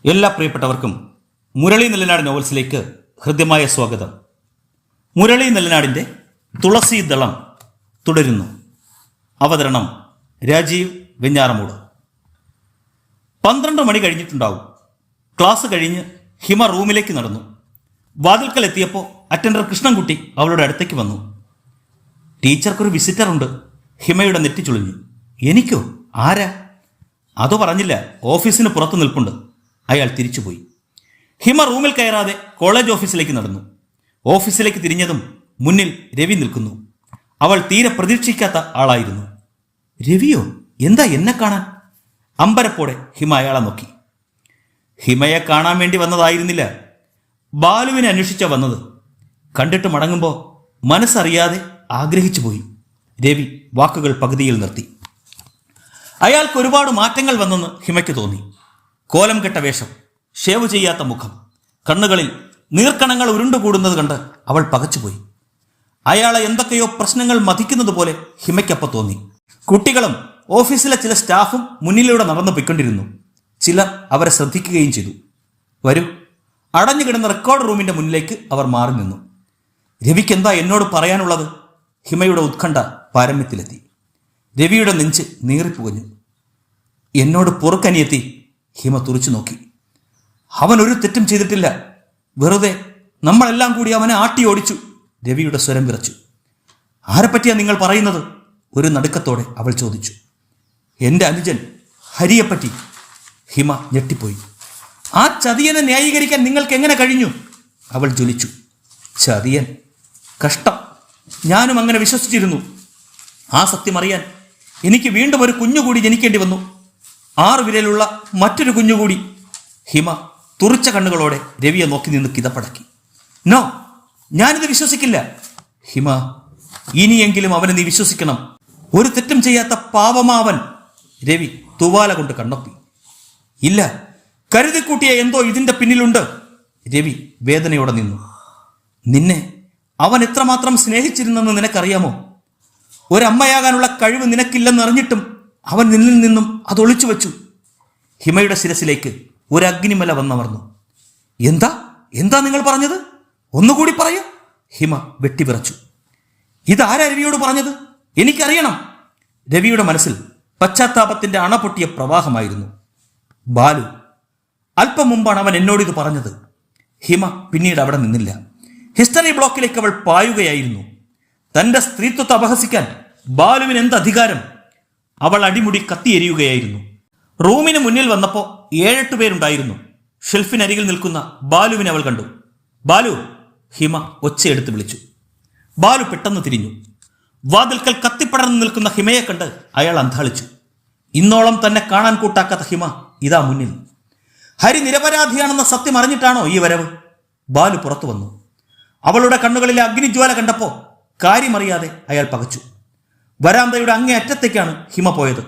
എല്ലാ പ്രിയപ്പെട്ടവർക്കും മുരളി നെല്ലനാട് നോവൽസിലേക്ക് ഹൃദ്യമായ സ്വാഗതം. മുരളി നെല്ലനാടിൻ്റെ തുളസി ദളം തുടരുന്നു. അവതരണം രാജീവ് വെഞ്ഞാറമൂട്. 12 മണി കഴിഞ്ഞിട്ടുണ്ടാവും. ക്ലാസ് കഴിഞ്ഞ് ഹിമ റൂമിലേക്ക് നടന്നു. വാതിൽക്കൽ എത്തിയപ്പോൾ അറ്റൻഡർ കൃഷ്ണൻകുട്ടി അവളുടെ അടുത്തേക്ക് വന്നു. ടീച്ചർക്കൊരു വിസിറ്റർ ഉണ്ട്. ഹിമയുടെ നെറ്റി ചുളിഞ്ഞു. എനിക്കോ? ആരാ? അത് പറഞ്ഞില്ല, ഓഫീസിന് പുറത്ത് നിൽപ്പുണ്ട്. അയാൾ തിരിച്ചുപോയി. ഹിമ റൂമിൽ കയറാതെ കോളേജ് ഓഫീസിലേക്ക് നടന്നു. ഓഫീസിലേക്ക് തിരിഞ്ഞതും മുന്നിൽ രവി നിൽക്കുന്നു. അവൾ തീരെ പ്രതീക്ഷിക്കാത്ത ആളായിരുന്നു. രവിയോ? എന്താ എന്നെ കാണാൻ? അമ്പരപ്പോടെ ഹിമ അയാളെ നോക്കി. ഹിമയെ കാണാൻ വേണ്ടി വന്നതായിരുന്നില്ല, ബാലുവിനെ അന്വേഷിച്ച വന്നത്. കണ്ടിട്ട് മടങ്ങുമ്പോൾ മനസ്സറിയാതെ ആഗ്രഹിച്ചു പോയി. രവി വാക്കുകൾ പകുതിയിൽ നിർത്തി. അയാൾക്ക് ഒരുപാട് മാറ്റങ്ങൾ വന്നെന്ന് ഹിമയ്ക്ക് തോന്നി. കോലം കെട്ട വേഷം, ഷേവ് ചെയ്യാത്ത മുഖം, കണ്ണുകളിൽ നീർക്കണങ്ങൾ ഉരുണ്ടുകൂടുന്നത് കണ്ട് അവൾ പകച്ചുപോയി. അയാളെ എന്തൊക്കെയോ പ്രശ്നങ്ങൾ മതിക്കുന്നത് പോലെ ഹിമയ്ക്കപ്പം തോന്നി. കുട്ടികളും ഓഫീസിലെ ചില സ്റ്റാഫും മുന്നിലൂടെ നടന്നു പോയിക്കൊണ്ടിരുന്നു. ചിലർ അവരെ ശ്രദ്ധിക്കുകയും ചെയ്തു. വരൂ. അടഞ്ഞുകിടന്ന റെക്കോർഡ് റൂമിന്റെ മുന്നിലേക്ക് അവർ മാറി നിന്നു. രവിക്ക് എന്താ എന്നോട് പറയാനുള്ളത്? ഹിമയുടെ ഉത്കണ്ഠ പാരമ്യത്തിലെത്തി. രവിയുടെ നെഞ്ച് നീറിപ്പുകഞ്ഞു. എന്നോട് പൊറുക്കനിയെത്തി. ഹിമ തുറച്ചു നോക്കി. അവൻ ഒരു തെറ്റും ചെയ്തിട്ടില്ല. വെറുതെ നമ്മളെല്ലാം കൂടി അവനെ ആട്ടി ഓടിച്ചു. രവിയുടെ സ്വരം വിറച്ചു. ആരെപ്പറ്റിയാ നിങ്ങൾ പറയുന്നത്? ഒരു നടുക്കത്തോടെ അവൾ ചോദിച്ചു. എൻ്റെ അനുജൻ ഹരിയെപ്പറ്റി. ഹിമ ഞെട്ടിപ്പോയി. ആ ചതിയനെ ന്യായീകരിക്കാൻ നിങ്ങൾക്ക് എങ്ങനെ കഴിഞ്ഞു? അവൾ ജ്വലിച്ചു. ചതിയൻ? കഷ്ടം. ഞാനും അങ്ങനെ വിശ്വസിച്ചിരുന്നു. ആ സത്യം അറിയാൻ എനിക്ക് വീണ്ടും ഒരു കുഞ്ഞുകൂടി ജനിക്കേണ്ടി വന്നു. 6 വിരലുള്ള മറ്റൊരു കുഞ്ഞുകൂടി. ഹിമ തുറിച്ച കണ്ണുകളോടെ രവിയെ നോക്കി നിന്ന് കിതപ്പടക്കി. നോ, ഞാനിത് വിശ്വസിക്കില്ല. ഹിമ, ഇനിയെങ്കിലും അവനെ നീ വിശ്വസിക്കണം. ഒരു തെറ്റും ചെയ്യാത്ത പാവമാവൻ. രവി തുവാല കൊണ്ട് കണ്ണൊപ്പി. ഇല്ല, കരുതിക്കൂട്ടിയ എന്തോ ഇതിന്റെ പിന്നിലുണ്ട്. രവി വേദനയോടെ നിന്നു. നിന്നെ അവൻ എത്രമാത്രം സ്നേഹിച്ചിരുന്നെന്ന് നിനക്കറിയാമോ? ഒരമ്മയാകാനുള്ള കഴിവ് നിനക്കില്ലെന്നറിഞ്ഞിട്ടും അവൻ നിന്നിൽ നിന്നും അത് ഒളിച്ചു വെച്ചു. ഹിമയുടെ ശിരസിലേക്ക് ഒരു അഗ്നിമല വന്നമർന്നു. എന്താ എന്താ നിങ്ങൾ പറഞ്ഞത്? ഒന്നുകൂടി പറയൂ. ഹിമ വെട്ടിവിറച്ചു. ഇതാരാ രവിയോട് പറഞ്ഞത്? എനിക്കറിയണം. രവിയുടെ മനസ്സിൽ പശ്ചാത്താപത്തിന്റെ അണപൊട്ടിയ പ്രവാഹമായിരുന്നു. ബാലു. അല്പം മുമ്പാണ് അവൻ എന്നോടിത് പറഞ്ഞത്. ഹിമ പിന്നീട് അവിടെ നിന്നില്ല. ഹിസ്റ്ററി ബ്ലോക്കിലേക്ക് അവൾ പായുകയായിരുന്നു. തന്റെ സ്ത്രീത്വത്തെ അപഹസിക്കാൻ ബാലുവിന് എന്ത് അധികാരം? അവൾ അടിമുടി കത്തിയെരിയുകയായിരുന്നു. റൂമിന് മുന്നിൽ വന്നപ്പോൾ 7-8 പേരുണ്ടായിരുന്നു. ഷെൽഫിനരികിൽ നിൽക്കുന്ന ബാലുവിനെ അവൾ കണ്ടു. ബാലു! ഹിമ ഒച്ചയെടുത്ത് വിളിച്ചു. ബാലു പെട്ടെന്ന് തിരിഞ്ഞു. വാതിൽക്കൽ കത്തിപ്പടർന്നു നിൽക്കുന്ന ഹിമയെ കണ്ട് അയാൾ അന്ധാളിച്ചു. ഇന്നോളം തന്നെ കാണാൻ കൂട്ടാക്കാത്ത ഹിമ ഇതാ മുന്നിൽ. ഹരി നിരപരാധിയാണെന്ന സത്യം അറിഞ്ഞിട്ടാണോ ഈ വരവ്? ബാലു പുറത്തു വന്നു. അവളുടെ കണ്ണുകളിലെ അഗ്നിജ്വാല കണ്ടപ്പോൾ കാര്യമറിയാതെ അയാൾ പകച്ചു. വരാന്തയുടെ അങ്ങേ അറ്റത്തേക്കാണ് ഹിമ പോയത്.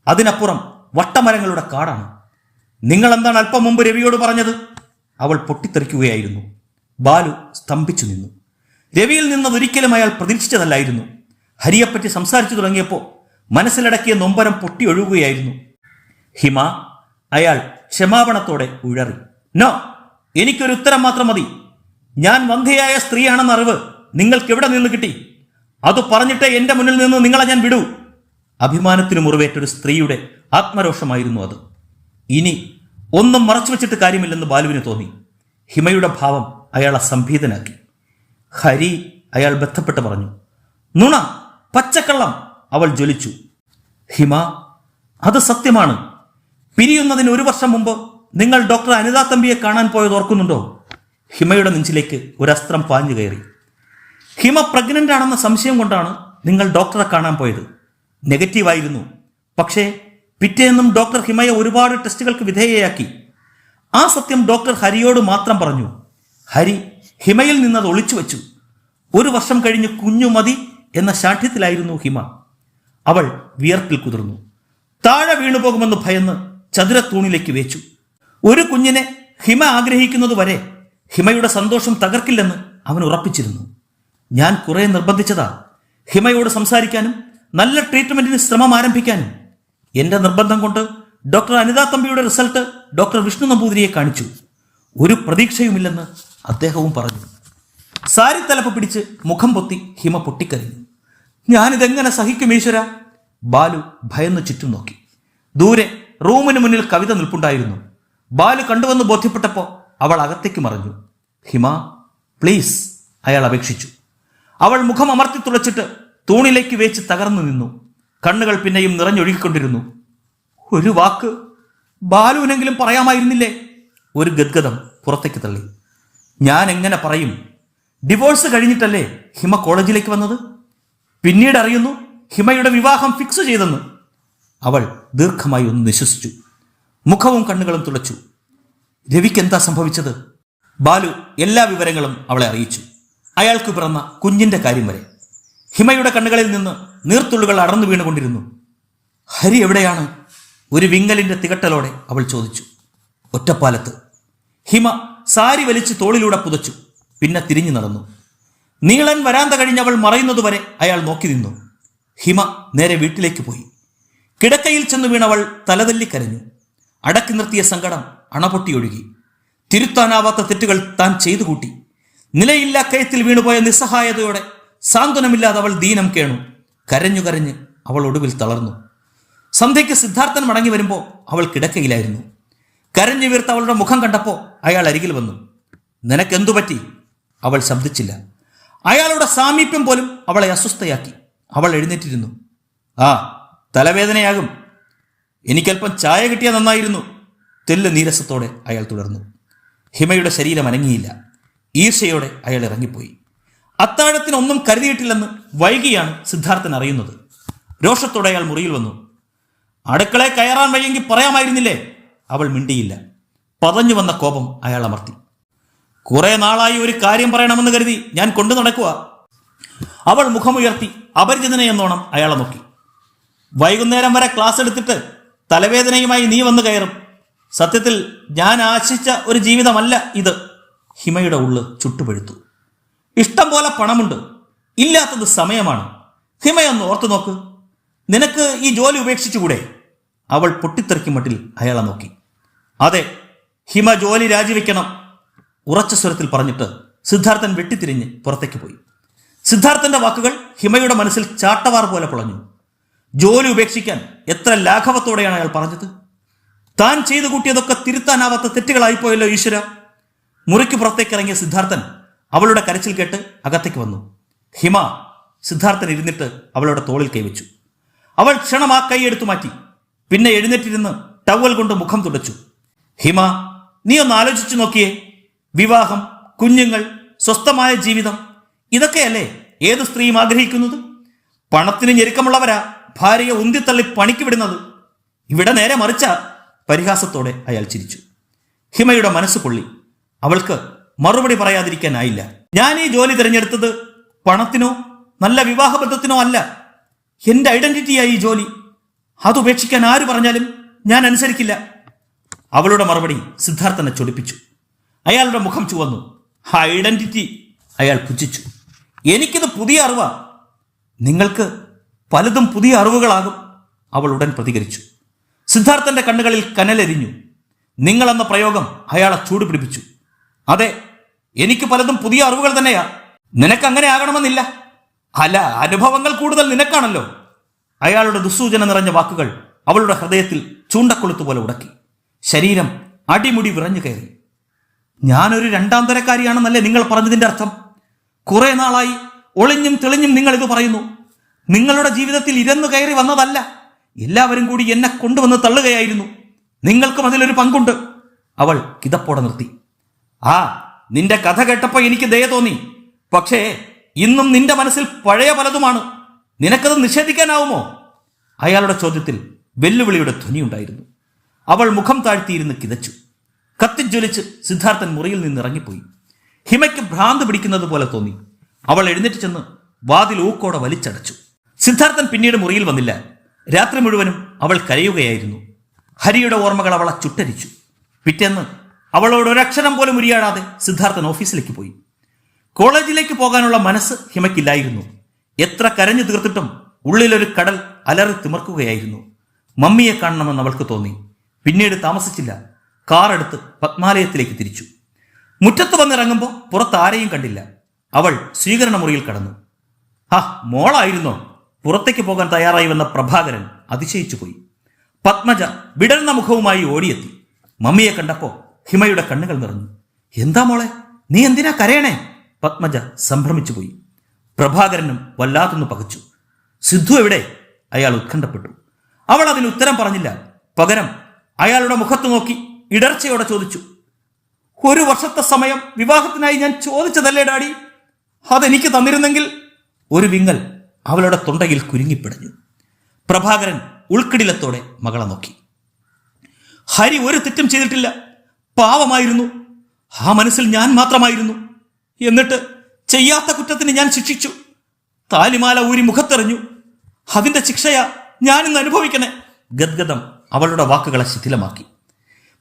അതിനപ്പുറം വട്ടമരങ്ങളുടെ കാടാണ്. നിങ്ങൾ എന്താണ് അല്പം മുമ്പ് രവിയോട് പറഞ്ഞത്? അവൾ പൊട്ടിത്തെറിക്കുകയായിരുന്നു. ബാലു സ്തംഭിച്ചു നിന്നു. രവിയിൽ നിന്നതൊരിക്കലും അയാൾ പ്രതീക്ഷിച്ചതല്ലായിരുന്നു. ഹരിയെപ്പറ്റി സംസാരിച്ചു തുടങ്ങിയപ്പോൾ മനസ്സിലടക്കിയ നൊമ്പരം പൊട്ടി ഒഴുകുകയായിരുന്നു. ഹിമ, അയാൾ ക്ഷമാപണത്തോടെ ഉഴറി. നോ, എനിക്കൊരു ഉത്തരം മാത്രം മതി. ഞാൻ വന്ധ്യയായ സ്ത്രീയാണെന്ന അറിവ് നിങ്ങൾക്ക് എവിടെ നിന്ന് കിട്ടി? അത് പറഞ്ഞിട്ട് എന്റെ മുന്നിൽ നിന്ന് നിങ്ങളെ ഞാൻ വിടൂ. അഭിമാനത്തിന് മുറിവേറ്റൊരു സ്ത്രീയുടെ ആത്മരോഷമായിരുന്നു അത്. ഇനി ഒന്നും മറച്ചു വെച്ചിട്ട് കാര്യമില്ലെന്ന് ബാലുവിന് തോന്നി. ഹിമയുടെ ഭാവം അയാളെ സംഭീതനാക്കി. ഹരി, അയാൾ ബന്ധപ്പെട്ട് പറഞ്ഞു. നുണ, പച്ചക്കള്ളം. അവൾ ജ്വലിച്ചു. ഹിമ, അത് സത്യമാണ്. പിരിയുന്നതിന് 1 വർഷം മുമ്പ് നിങ്ങൾ ഡോക്ടർ അനിതാ തമ്പിയെ കാണാൻ പോയത് ഓർക്കുന്നുണ്ടോ? ഹിമയുടെ നെഞ്ചിലേക്ക് ഒരസ്ത്രം പാഞ്ഞു കയറി. ഹിമ പ്രഗ്നന്റ് ആണെന്ന സംശയം കൊണ്ടാണ് നിങ്ങൾ ഡോക്ടറെ കാണാൻ പോയത്. നെഗറ്റീവായിരുന്നു. പക്ഷേ പിറ്റേന്നും ഡോക്ടർ ഹിമയെ ഒരുപാട് ടെസ്റ്റുകൾക്ക് വിധേയയാക്കി. ആ സത്യം ഡോക്ടർ ഹരിയോട് മാത്രം പറഞ്ഞു. ഹരി ഹിമയിൽ നിന്നത് ഒളിച്ചു വെച്ചു. 1 വർഷം കഴിഞ്ഞ് കുഞ്ഞു മതി എന്ന ശാഠ്യത്തിലായിരുന്നു ഹിമ. അവൾ വിയർപ്പിൽ കുതിർന്നു. താഴെ വീണുപോകുമെന്ന് ഭയന്ന് ചതുരത്തൂണിലേക്ക് വെച്ചു. ഒരു കുഞ്ഞിനെ ഹിമ ആഗ്രഹിക്കുന്നത് വരെ ഹിമയുടെ സന്തോഷം തകർക്കില്ലെന്ന് അവൻ ഉറപ്പിച്ചിരുന്നു. ഞാൻ കുറെ നിർബന്ധിച്ചതാ ഹിമയോട് സംസാരിക്കാനും നല്ല ട്രീറ്റ്മെന്റിന് ശ്രമം ആരംഭിക്കാനും. എന്റെ നിർബന്ധം കൊണ്ട് ഡോക്ടർ അനിതാ തമ്പിയുടെ റിസൾട്ട് ഡോക്ടർ വിഷ്ണു നമ്പൂതിരിയെ കാണിച്ചു. ഒരു പ്രതീക്ഷയുമില്ലെന്ന് അദ്ദേഹവും പറഞ്ഞു. സാരി തലപ്പ് പിടിച്ച് മുഖം പൊത്തി ഹിമ പൊട്ടിക്കരഞ്ഞു. ഞാനിതെങ്ങനെ സഹിക്കും ഈശ്വര? ബാലു ഭയന്ന് ചുറ്റും നോക്കി. ദൂരെ റൂമിന് മുന്നിൽ കവിത നിൽപ്പുണ്ടായിരുന്നു. ബാലു കണ്ടുവന്ന് ബോധ്യപ്പെട്ടപ്പോൾ അവൾ അകത്തേക്ക് മറഞ്ഞു. ഹിമ പ്ലീസ്, അയാൾ അപേക്ഷിച്ചു. അവൾ മുഖം അമർത്തി തുളച്ചിട്ട് തൂണിലേക്ക് വേച്ച് തകർന്നു നിന്നു. കണ്ണുകൾ പിന്നെയും നിറഞ്ഞൊഴുകിക്കൊണ്ടിരുന്നു. ഒരു വാക്ക് ബാലുവിനെങ്കിലും പറയാമായിരുന്നില്ലേ? ഒരു ഗദ്ഗതം പുറത്തേക്ക് തള്ളി. ഞാൻ എങ്ങനെ പറയും? ഡിവോഴ്സ് കഴിഞ്ഞിട്ടല്ലേ ഹിമ കോളേജിലേക്ക് വന്നത്? പിന്നീട് അറിയുന്നു ഹിമയുടെ വിവാഹം ഫിക്സ് ചെയ്തെന്ന്. അവൾ ദീർഘമായി ഒന്ന് നിശ്വസിച്ചു. മുഖവും കണ്ണുകളും തുളച്ചു. രവിക്ക് എന്താ സംഭവിച്ചത്? ബാലു എല്ലാ വിവരങ്ങളും അവളെ അറിയിച്ചു. അയാൾക്ക് പിറന്ന കുഞ്ഞിന്റെ കാര്യം വരെ. ഹിമയുടെ കണ്ണുകളിൽ നിന്ന് നീർത്തുള്ളുകൾ അടർന്നു വീണുകൊണ്ടിരുന്നു. ഹരി എവിടെയാണ്? ഒരു വിങ്ങലിന്റെ തികട്ടലോടെ അവൾ ചോദിച്ചു. ഒറ്റപ്പാലത്ത്. ഹിമ സാരി വലിച്ച് തോളിലൂടെ പുതച്ചു. പിന്നെ തിരിഞ്ഞു നടന്നു. നീളൻ വരാന്ത കഴിഞ്ഞവൾ മറയുന്നതുവരെ അയാൾ നോക്കി നിന്നു. ഹിമ നേരെ വീട്ടിലേക്ക് പോയി. കിടക്കയിൽ ചെന്ന് വീണവൾ തലതല്ലി കരഞ്ഞു. അടക്കി നിർത്തിയ സങ്കടം അണപൊട്ടിയൊഴുകി. തിരുത്താനാവാത്ത തെറ്റുകൾ താൻ ചെയ്തു കൂട്ടി. നിലയില്ലാ കയത്തിൽ വീണുപോയ നിസ്സഹായതയോടെ സാന്ത്വനമില്ലാതെ അവൾ ദീനം കേണു. കരഞ്ഞു കരഞ്ഞ് അവൾ ഒടുവിൽ തളർന്നു. സന്ധ്യയ്ക്ക് സിദ്ധാർത്ഥൻ മടങ്ങി വരുമ്പോൾ അവൾ കിടക്കയിലായിരുന്നു. കരഞ്ഞു വീർത്ത് അവളുടെ മുഖം കണ്ടപ്പോൾ അയാൾ അരികിൽ വന്നു. നിനക്കെന്തു പറ്റി? അവൾ ശബ്ദിച്ചില്ല. അയാളുടെ സാമീപ്യം പോലും അവളെ അസ്വസ്ഥയാക്കി. അവൾ എഴുന്നേറ്റിരുന്നു. ആ, തലവേദനയാകും. എനിക്കല്പം ചായ കിട്ടിയാൽ നന്നായിരുന്നു. തെല്ല് നീരസത്തോടെ അയാൾ തുടർന്നു. ഹിമയുടെ ശരീരം അനങ്ങിയില്ല. ഈർഷ്യയോടെ അയാൾ ഇറങ്ങിപ്പോയി. അത്താഴത്തിനൊന്നും കരുതിയിട്ടില്ലെന്ന് വൈകിയാണ് സിദ്ധാർത്ഥൻ അറിയുന്നത്. രോഷത്തോടെ അയാൾ മുറിയിൽ വന്നു. അടുക്കളയെ കയറാൻ വയ്യെങ്കിൽ പറയാമായിരുന്നില്ലേ? അവൾ മിണ്ടിയില്ല. പതഞ്ഞു വന്ന കോപം അയാൾ അമർത്തി. കുറെ നാളായി ഒരു കാര്യം പറയണമെന്ന് കരുതി ഞാൻ കൊണ്ടു നടക്കുക. അവൾ മുഖമുയർത്തി അപരിചിതനെന്നോണം അയാളെ നോക്കി. വൈകുന്നേരം വരെ ക്ലാസ് എടുത്തിട്ട് തലവേദനയുമായി നീ വന്നു കയറും. സത്യത്തിൽ ഞാൻ ആശിച്ച ഒരു ജീവിതമല്ല ഇത്. ഹിമയുടെ ഉള്ള് ചുട്ടുപഴുത്തു. ഇഷ്ടം പോലെ പണമുണ്ട്, ഇല്ലാത്തത് സമയമാണ്. ഹിമയൊന്ന് ഓർത്തു നോക്ക്. നിനക്ക് ഈ ജോലി ഉപേക്ഷിച്ചുകൂടെ? അവൾ പൊട്ടിത്തെറിക്കും മട്ടിൽ അയാളെ നോക്കി. അതെ, ഹിമ ജോലി രാജിവെക്കണം, ഉറച്ച സ്വരത്തിൽ പറഞ്ഞിട്ട് സിദ്ധാർത്ഥൻ വെട്ടിത്തിരിഞ്ഞ് പുറത്തേക്ക് പോയി. സിദ്ധാർത്ഥന്റെ വാക്കുകൾ ഹിമയുടെ മനസ്സിൽ ചാട്ടവാർ പോലെ പൊളഞ്ഞു. ജോലി ഉപേക്ഷിക്കാൻ എത്ര ലാഘവത്തോടെയാണ് അയാൾ പറഞ്ഞത്. താൻ ചെയ്തു കൂട്ടിയതൊക്കെ തിരുത്താനാവാത്ത തെറ്റുകളായിപ്പോയല്ലോ ഈശ്വര. മുറിക്ക് പുറത്തേക്ക് ഇറങ്ങിയ സിദ്ധാർത്ഥൻ അവളുടെ കരച്ചിൽ കേട്ട് അകത്തേക്ക് വന്നു. ഹിമ. സിദ്ധാർത്ഥൻ ഇരുന്നിട്ട് അവളുടെ തോളിൽ കൈവച്ചു. അവൾ ക്ഷണം ആ കൈ എടുത്തു മാറ്റി. പിന്നെ എഴുന്നേറ്റിരുന്ന് ടവൽ കൊണ്ട് മുഖം തുടച്ചു. ഹിമ, നീ ഒന്ന് ആലോചിച്ചു നോക്കിയേ. വിവാഹം, കുഞ്ഞുങ്ങൾ, സ്വസ്ഥമായ ജീവിതം, ഇതൊക്കെയല്ലേ ഏത് സ്ത്രീയും ആഗ്രഹിക്കുന്നത്? പണത്തിന് ഞെരുക്കമുള്ളവരാ ഭാര്യയെ ഉന്തിത്തള്ളി പണിക്ക് വിടുന്നത്. ഇവിടെ നേരെ മറിച്ച. പരിഹാസത്തോടെ അയാൾ ചിരിച്ചു. ഹിമയുടെ മനസ്സ് പൊള്ളി. അവൾക്ക് മറുപടി പറയാതിരിക്കാനായില്ല. ഞാൻ ഈ ജോലി തിരഞ്ഞെടുത്തത് പണത്തിനോ നല്ല വിവാഹബന്ധത്തിനോ അല്ല. എന്റെ ഐഡന്റിറ്റിയായി ഈ ജോലി. അതുപേക്ഷിക്കാൻ ആര് പറഞ്ഞാലും ഞാൻ അനുസരിക്കില്ല. അവളുടെ മറുപടി സിദ്ധാർത്ഥനെ ചൊടിപ്പിച്ചു. അയാളുടെ മുഖം ചുവന്നു. ഐഡന്റിറ്റി, അയാൾ പുച്ഛിച്ചു. എനിക്കിത് പുതിയ അറിവാ. നിങ്ങൾക്ക് പലതും പുതിയ അറിവുകളാകും, അവൾ ഉടൻ പ്രതികരിച്ചു. സിദ്ധാർത്ഥന്റെ കണ്ണുകളിൽ കനലെരിഞ്ഞു. നിങ്ങളെന്ന പ്രയോഗം അയാളെ ചൂട് പിടിപ്പിച്ചു. അതെ, എനിക്ക് പലതും പുതിയ അറിവുകൾ തന്നെയാ. നിനക്കങ്ങനെ ആകണമെന്നില്ല. അല്ല, അനുഭവങ്ങൾ കൂടുതൽ നിനക്കാണല്ലോ. അയാളുടെ ദുസ്സൂചന നിറഞ്ഞ വാക്കുകൾ അവളുടെ ഹൃദയത്തിൽ ചൂണ്ടക്കൊളുത്തുപോലെ ഉടക്കി. ശരീരം അടിമുടി വിറഞ്ഞു കയറി. ഞാനൊരു രണ്ടാം തരക്കാരിയാണെന്നല്ലേ നിങ്ങൾ പറഞ്ഞതിന്റെ അർത്ഥം? കുറെ നാളായി ഒളിഞ്ഞും തെളിഞ്ഞും നിങ്ങൾ ഇത് പറയുന്നു. നിങ്ങളുടെ ജീവിതത്തിൽ ഇരന്നു കയറി വന്നതല്ല. എല്ലാവരും കൂടി എന്നെ കൊണ്ടുവന്ന് തള്ളുകയായിരുന്നു. നിങ്ങൾക്കും അതിലൊരു പങ്കുണ്ട്. അവൾ കിതപ്പോടെ നിർത്തി. ആ, നിന്റെ കഥ കേട്ടപ്പോൾ എനിക്ക് ദയ തോന്നി. പക്ഷേ ഇന്നും നിന്റെ മനസ്സിൽ പഴയ പലതുമാണ്. നിനക്കത് നിഷേധിക്കാനാവുമോ? അയാളുടെ ചോദ്യത്തിൽ വെല്ലുവിളിയുടെ ധ്വനിയുണ്ടായിരുന്നു. അവൾ മുഖം താഴ്ത്തിയിരുന്ന് കിതച്ചു. കത്തിജ്വലിച്ച് സിദ്ധാർത്ഥൻ മുറിയിൽ നിന്ന് ഇറങ്ങിപ്പോയി. ഹിമയ്ക്ക് ഭ്രാന്ത് പിടിക്കുന്നത് പോലെ തോന്നി. അവൾ എഴുന്നേറ്റ് ചെന്ന് വാതിൽ ഊക്കോടെ വലിച്ചടച്ചു. സിദ്ധാർത്ഥൻ പിന്നീട് മുറിയിൽ വന്നില്ല. രാത്രി മുഴുവനും അവൾ കരയുകയായിരുന്നു. ഹരിയുടെ ഓർമ്മകൾ അവളെ ചുട്ടരിച്ചു. പിറ്റേന്ന് അവളോട് ഒരക്ഷരം പോലും ഉരിയാടാതെ സിദ്ധാർത്ഥൻ ഓഫീസിലേക്ക് പോയി. കോളേജിലേക്ക് പോകാനുള്ള മനസ്സ് ഹിമയ്ക്കില്ലായിരുന്നു. എത്ര കരഞ്ഞു തീർത്തിട്ടും ഉള്ളിലൊരു കടൽ അലറി തിമർക്കുകയായിരുന്നു. മമ്മിയെ കാണണമെന്ന് അവൾക്ക് തോന്നി. പിന്നീട് താമസിച്ചില്ല, കാർ എടുത്ത് പത്മാലയത്തിലേക്ക് തിരിച്ചു. മുറ്റത്ത് വന്നിറങ്ങുമ്പോൾ പുറത്ത് ആരെയും കണ്ടില്ല. അവൾ സ്വീകരണ മുറിയിൽ കടന്നു. ആ, മോളായിരുന്നോ? പുറത്തേക്ക് പോകാൻ തയ്യാറായി വന്ന പ്രഭാകരൻ അതിശയിച്ചു പോയി. പത്മജ വിടർന്ന മുഖവുമായി ഓടിയെത്തി. മമ്മിയെ കണ്ടപ്പോ ഹിമയുടെ കണ്ണുകൾ നിറഞ്ഞു. എന്താ മോളെ, നീ എന്തിനാ കരയണേ? പത്മജ സംഭ്രമിച്ചു പോയി. പ്രഭാകരനും വല്ലാതൊന്നു പകച്ചു. സിദ്ധു എവിടെ? അയാൾ ഉത്കണ്ഠപ്പെട്ടു. അവൾ അതിന് ഉത്തരം പറഞ്ഞില്ല. പകരം അയാളുടെ മുഖത്ത് നോക്കി ഇടർച്ചയോടെ ചോദിച്ചു, 1 വർഷത്തെ സമയം വിവാഹത്തിനായി ഞാൻ ചോദിച്ചതല്ലേ ഡാഡി? അതെനിക്ക് തന്നിരുന്നെങ്കിൽ. ഒരു വിങ്ങൽ അവളുടെ തൊണ്ടയിൽ കുരുങ്ങിപ്പിടഞ്ഞു. പ്രഭാകരൻ ഉൾക്കിടിലത്തോടെ മകളെ നോക്കി. ഹരി ഒരു തെറ്റും ചെയ്തിട്ടില്ല, പാവമായിരുന്നു. ആ മനസ്സിൽ ഞാൻ മാത്രമായിരുന്നു. എന്നിട്ട് ചെയ്യാത്ത കുറ്റത്തിന് ഞാൻ ശിക്ഷിച്ചു. താലിമാല ഊരി മുഖത്തെറിഞ്ഞു. അതിന്റെ ശിക്ഷയാ ഞാനിന്ന് അനുഭവിക്കണേ. ഗദ്ഗദം അവളുടെ വാക്കുകളെ ശിഥിലമാക്കി.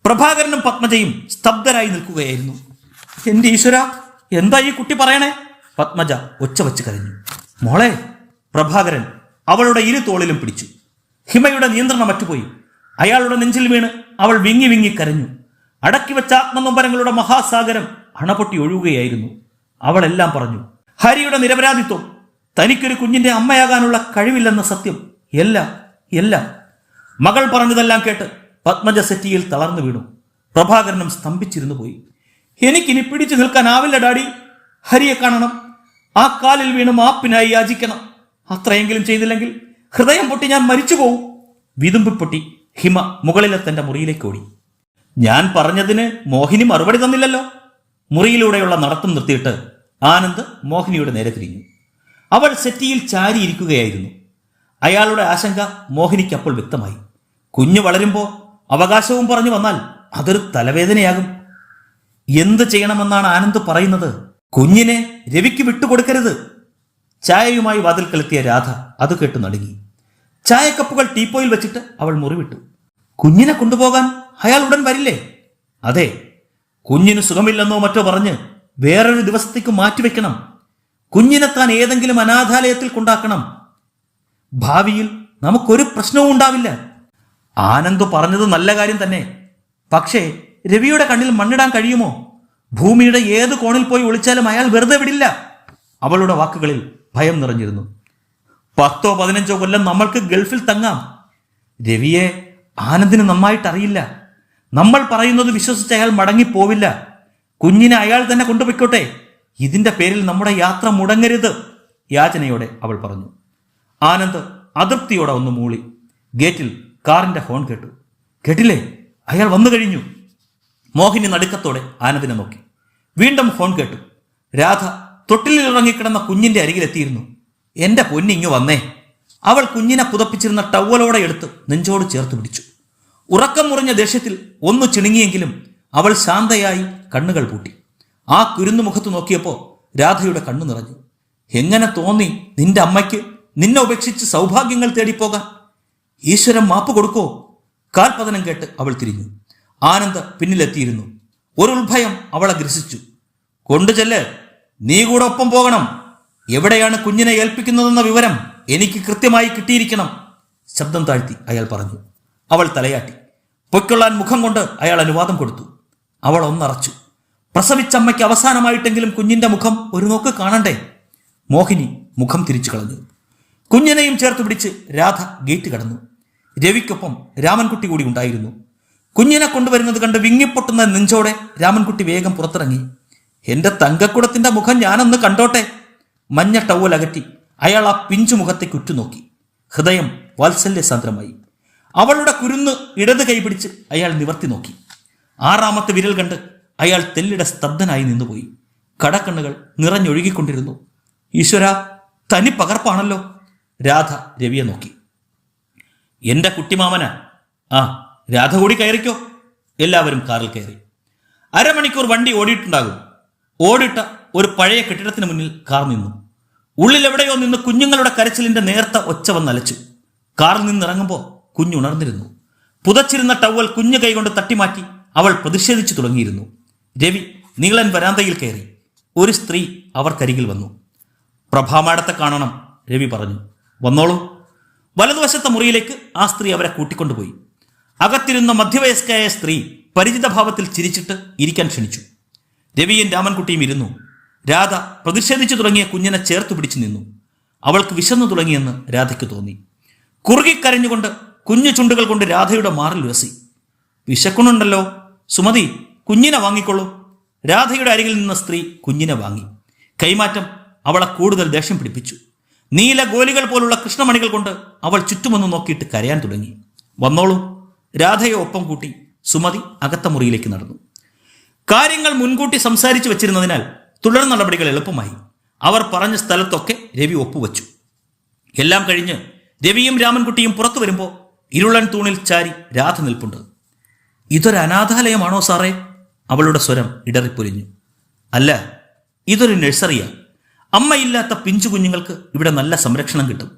പ്രഭാകരനും പത്മജയും സ്തബ്ധരായി നിൽക്കുകയായിരുന്നു. എന്റെ ഈശ്വര, എന്താ ഈ കുട്ടി പറയണേ? പത്മജ ഒച്ച വച്ച് കരഞ്ഞു. മോളെ. പ്രഭാകരൻ അവളുടെ ഇരു തോളിലും പിടിച്ചു. ഹിമയുടെ നിയന്ത്രണം മറ്റുപോയി. അയാളുടെ നെഞ്ചിൽ വീണ് അവൾ വിങ്ങി വിങ്ങി കരഞ്ഞു. അടക്കിവെച്ച ആത്മനൊമ്പരങ്ങളുടെ മഹാസാഗരം അണപൊട്ടി ഒഴുകുകയായിരുന്നു. അവളെല്ലാം പറഞ്ഞു. ഹരിയുടെ നിരപരാധിത്വം, തനിക്കൊരു കുഞ്ഞിന്റെ അമ്മയാകാനുള്ള കഴിവില്ലെന്ന സത്യം, എല്ലാം എല്ലാം. മകൾ പറഞ്ഞതെല്ലാം കേട്ട് പത്മജ സെറ്റിയിൽ തളർന്നു വീണു. പ്രഭാകരനും സ്തംഭിച്ചിരുന്നു പോയി. എനിക്കിനി പിടിച്ചു നിൽക്കാനാവില്ല ഡാഡി. ഹരിയെ കാണണം. ആ കാലിൽ വീണ് മാപ്പിനായി യാചിക്കണം. അത്രയെങ്കിലും ചെയ്തില്ലെങ്കിൽ ഹൃദയം പൊട്ടി ഞാൻ മരിച്ചു പോവും. വിതുമ്പിപ്പൊട്ടി ഹിമ മുകളിലെ തന്റെ മുറിയിലേക്ക് ഓടി. ഞാൻ പറഞ്ഞതിന് മോഹിനി മറുപടി തന്നില്ലല്ലോ. മുറിയിലൂടെയുള്ള നടത്തം നിർത്തിയിട്ട് ആനന്ദ് മോഹിനിയുടെ നേരെ തിരിഞ്ഞു. അവൾ സെറ്റിയിൽ ചാരിയിരിക്കുകയായിരുന്നു. അയാളുടെ ആശങ്ക മോഹിനിക്ക് അപ്പോൾ വ്യക്തമായി. കുഞ്ഞു വളരുമ്പോൾ അവകാശവും പറഞ്ഞു വന്നാൽ അതൊരു തലവേദനയാകും. എന്ത് ചെയ്യണമെന്നാണ് ആനന്ദ് പറയുന്നത്? കുഞ്ഞിനെ രവിക്ക് വിട്ടുകൊടുക്കരുത്. ചായയുമായി വാതിൽക്കലെത്തിയ രാധ അത് കേട്ട് നടുങ്ങി. ചായക്കപ്പുകൾ ടീപ്പോയിൽ വെച്ചിട്ട് അവൾ മുറിവിട്ടു. കുഞ്ഞിനെ കൊണ്ടുപോകാൻ അയാൾ ഉടൻ വരില്ലേ? അതെ, കുഞ്ഞിന് സുഖമില്ലെന്നോ മറ്റോ പറഞ്ഞ് വേറൊരു ദിവസത്തേക്ക് മാറ്റിവെക്കണം. കുഞ്ഞിനെ താൻ ഏതെങ്കിലും അനാഥാലയത്തിൽ കൊണ്ടാക്കണം. ഭാവിയിൽ നമുക്കൊരു പ്രശ്നവും ഉണ്ടാവില്ല. ആനന്ദ് പറഞ്ഞത് നല്ല കാര്യം തന്നെ. പക്ഷേ രവിയുടെ കണ്ണിൽ മണ്ണിടാൻ കഴിയുമോ? ഭൂമിയുടെ ഏത് കോണിൽ പോയി ഒളിച്ചാലും അയാൾ വെറുതെ വിടില്ല. അവളുടെ വാക്കുകളിൽ ഭയം നിറഞ്ഞിരുന്നു. 10-15 കൊല്ലം നമ്മൾക്ക് ഗൾഫിൽ തങ്ങാം. രവിയെ ആനന്ദിന് നന്നായിട്ടറിയില്ല. നമ്മൾ പറയുന്നത് വിശ്വസിച്ച് അയാൾ മടങ്ങിപ്പോവില്ല. കുഞ്ഞിനെ അയാൾ തന്നെ കൊണ്ടുപോയിക്കോട്ടെ. ഇതിന്റെ പേരിൽ നമ്മുടെ യാത്ര മുടങ്ങരുത്. യാചനയോടെ അവൾ പറഞ്ഞു. ആനന്ദ് അതൃപ്തിയോടെ ഒന്ന് മൂളി. ഗേറ്റിൽ കാറിന്റെ ഹോൺ കേട്ടു. കേട്ടില്ലേ, അയാൾ വന്നു കഴിഞ്ഞു. മോഹിനി നടുക്കത്തോടെ ആനന്ദിനെ നോക്കി. വീണ്ടും ഹോൺ കേട്ടു. രാധ തൊട്ടിലിൽ ഇറങ്ങിക്കിടന്ന കുഞ്ഞിന്റെ അരികിലെത്തിയിരുന്നു. എന്റെ പൊന്നിങ്ങു വന്നേ. അവൾ കുഞ്ഞിനെ പുതപ്പിച്ചിരുന്ന ടവലോടെ എടുത്ത് നെഞ്ചോട് ചേർത്ത് പിടിച്ചു. ഉറക്കം മുറിഞ്ഞ ദേഷ്യത്തിൽ ഒന്ന് ചിണുങ്ങിയെങ്കിലും അവൾ ശാന്തയായി കണ്ണുകൾ പൂട്ടി. ആ കുരുന്നു മുഖത്ത് നോക്കിയപ്പോൾ രാധയുടെ കണ്ണു നിറഞ്ഞു. എങ്ങനെ തോന്നി നിന്റെ അമ്മയ്ക്ക് നിന്നെ ഉപേക്ഷിച്ച് സൗഭാഗ്യങ്ങൾ തേടിപ്പോകാൻ? ഈശ്വരൻ മാപ്പ് കൊടുക്കോ? കാൽപതനം കേട്ട് അവൾ തിരിഞ്ഞു. ആനന്ദ് പിന്നിലെത്തിയിരുന്നു. ഒരു ഉൾഭയം അവളെ ഗ്രസിച്ചു. കൊണ്ടുചെല്ല്, നീ കൂടെ ഒപ്പം പോകണം. എവിടെയാണ് കുഞ്ഞിനെ ഏൽപ്പിക്കുന്നതെന്ന വിവരം എനിക്ക് കൃത്യമായി കിട്ടിയിരിക്കണം. ശബ്ദം താഴ്ത്തി അയാൾ പറഞ്ഞു. അവൾ തലയാട്ടി. പൊയ്ക്കൊള്ളാൻ മുഖം കൊണ്ട് അയാൾ അനുവാദം കൊടുത്തു. അവൾ ഒന്നറച്ചു. പ്രസവിച്ചമ്മയ്ക്ക് അവസാനമായിട്ടെങ്കിലും കുഞ്ഞിന്റെ മുഖം ഒരു നോക്ക് കാണണ്ടേ? മോഹിനി മുഖം തിരിച്ചു കളഞ്ഞു. കുഞ്ഞിനെയും ചേർത്ത് പിടിച്ച് രാധ ഗേറ്റ് കടന്നു. രവിക്കൊപ്പം രാമൻകുട്ടി കൂടി ഉണ്ടായിരുന്നു. കുഞ്ഞിനെ കൊണ്ടുവരുന്നത് കണ്ട് വിങ്ങിപ്പൊട്ടുന്ന നെഞ്ചോടെ രാമൻകുട്ടി വേഗം പുറത്തിറങ്ങി. എന്റെ തങ്കക്കുടത്തിന്റെ മുഖം ഞാനൊന്ന് കണ്ടോട്ടെ. മഞ്ഞ ടവൽ അകറ്റി അയാൾ ആ പിഞ്ചു മുഖത്തേക്ക് ഉറ്റുനോക്കി. ഹൃദയം വാത്സല്യസാന്ദ്രമായി. അവളുടെ കുരുന്ന് ഇടത് കൈപിടിച്ച് അയാൾ നിവർത്തി നോക്കി. 6ാമത്തെ വിരൽ കണ്ട് അയാൾ തെല്ലിടെ സ്തബ്ധനായി നിന്നുപോയി. കടക്കണ്ണുകൾ നിറഞ്ഞൊഴുകിക്കൊണ്ടിരുന്നു. ഈശ്വര, തനി പകർപ്പാണല്ലോ. രാധ രവിയെ നോക്കി. എന്റെ കുട്ടിമാമന. ആ, രാധ കൂടി കയറിക്കോ. എല്ലാവരും കാറിൽ കയറി. അരമണിക്കൂർ വണ്ടി ഓടിയിട്ടുണ്ടാകും. ഓടിട്ട ഒരു പഴയ കെട്ടിടത്തിന് മുന്നിൽ കാർ നിന്നു. ഉള്ളിലെവിടെയോ നിന്ന് കുഞ്ഞുങ്ങളുടെ കരച്ചിലിന്റെ നേർത്ത ഒച്ച വന്നലച്ചു. കാറിൽ നിന്നിറങ്ങുമ്പോൾ കുഞ്ഞുണർന്നിരുന്നു. പുതച്ചിരുന്ന ടവൽ കുഞ്ഞു കൈകൊണ്ട് തട്ടിമാറ്റി അവൾ പ്രതിഷേധിച്ചു തുടങ്ങിയിരുന്നു. രവി നീളൻ വരാന്തയിൽ കയറി. ഒരു സ്ത്രീ അവർക്കരികിൽ വന്നു. പ്രഭാമാടത്തെ കാണണം, രവി പറഞ്ഞു. വന്നോളൂ. വലതുവശത്തെ മുറിയിലേക്ക് ആ സ്ത്രീ അവരെ കൂട്ടിക്കൊണ്ടുപോയി. അകത്തിരുന്ന മധ്യവയസ്കയായ സ്ത്രീ പരിചിതഭാവത്തിൽ ചിരിച്ചിട്ട് ഇരിക്കാൻ ക്ഷണിച്ചു. രവിയും രാമൻകുട്ടിയും ഇരുന്നു. രാധ പ്രതിഷേധിച്ചു തുടങ്ങിയ കുഞ്ഞിനെ ചേർത്ത് പിടിച്ചു നിന്നു. അവൾക്ക് വിശന്നു തുടങ്ങിയെന്ന് രാധയ്ക്ക് തോന്നി. കുറുകിക്കരഞ്ഞുകൊണ്ട് കുഞ്ഞു ചുണ്ടുകൾ കൊണ്ട് രാധയുടെ മാറിൽ ഉരസി. വിശക്കുന്നുണ്ടല്ലോ സുമതി, കുഞ്ഞിനെ വാങ്ങിക്കൊള്ളൂ. രാധയുടെ അരികിൽ നിന്ന സ്ത്രീ കുഞ്ഞിനെ വാങ്ങി. കൈമാറ്റം അവളെ കൂടുതൽ ദേഷ്യം പിടിപ്പിച്ചു. നീല ഗോലികൾ പോലുള്ള കൃഷ്ണമണികൾ കൊണ്ട് അവൾ ചുറ്റുമൊന്ന് നോക്കിയിട്ട് കരയാൻ തുടങ്ങി. വന്നോളൂ. രാധയെ ഒപ്പം കൂട്ടി സുമതി അകത്ത മുറിയിലേക്ക് നടന്നു. കാര്യങ്ങൾ മുൻകൂട്ടി സംസാരിച്ചു വെച്ചിരുന്നതിനാൽ തുടർ നടപടികൾ എളുപ്പമായി. അവർ പറഞ്ഞ സ്ഥലത്തൊക്കെ രവി ഒപ്പുവെച്ചു. എല്ലാം കഴിഞ്ഞ് രവിയും രാമൻകുട്ടിയും പുറത്തു വരുമ്പോൾ ഇരുളൻ തൂണിൽ ചാരി രാധ നിൽപ്പുണ്ട്. ഇതൊരു അനാഥാലയമാണോ സാറേ? അവളുടെ സ്വരം ഇടറിപ്പൊലിഞ്ഞു. അല്ല, ഇതൊരു നഴ്സറിയാ. അമ്മയില്ലാത്ത പിഞ്ചു കുഞ്ഞുങ്ങൾക്ക് ഇവിടെ നല്ല സംരക്ഷണം കിട്ടും.